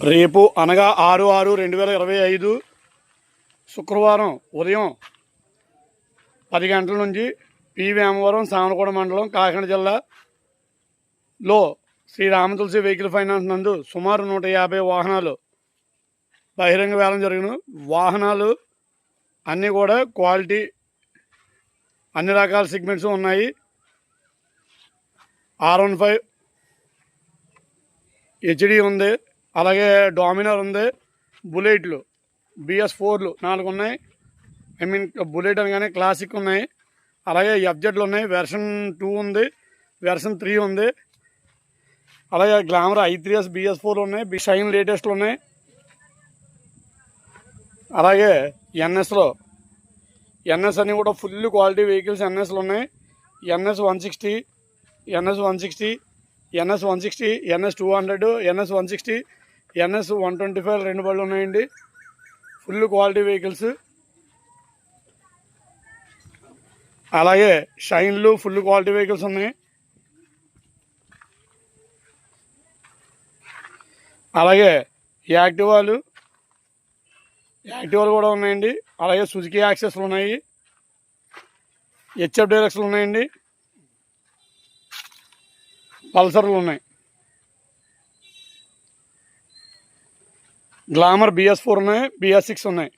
రేపు అనగా 6/6/2025 శుక్రవారం ఉదయం 10 గంటల నుంచి పి వేమవరం సామనగూడ మండలం కాకినాడ జిల్లాలో శ్రీ రామతులసి వెహికల్ ఫైనాన్స్ నందు సుమారు 150 వాహనాలు బహిరంగ వేలం జరిగిన వాహనాలు అన్నీ కూడా క్వాలిటీ అన్ని రకాల సెగ్మెంట్స్ ఉన్నాయి. R15 హెచ్డి ఉంది, అలాగే డామినర్ ఉంది, బుల్లెట్లు BS4లు 4 ఉన్నాయి. బుల్లెట్ అనగానే క్లాసిక్ ఉన్నాయి, అలాగే ఎఫ్జెడ్లు ఉన్నాయి. వెర్షన్ 2 ఉంది, వెర్షన్ 3 ఉంది, అలాగే గ్లామర్ i3s BS4 ఉన్నాయి, షైన్ లేటెస్ట్లు ఉన్నాయి. అలాగే ఎన్ఎస్ అన్నీ కూడా ఫుల్ క్వాలిటీ వెహికల్స్ ఎన్ఎస్లు ఉన్నాయి. NS 160, NS 160, NS 160, NS 200, NS 160, NS 125 రెండు బళ్ళు ఉన్నాయండి. Full quality vehicles. అలాగే షైన్లు ఫుల్ క్వాలిటీ వెహికల్స్ ఉన్నాయి. అలాగే యాక్టివాలు కూడా ఉన్నాయండి. అలాగే సుజుకి యాక్సెస్లు ఉన్నాయి, HF డైరెక్స్లు ఉన్నాయండి, పల్సర్లు ఉన్నాయి, గ్లామర్ BS4 ఉన్నాయి, BS6 ఉన్నాయి.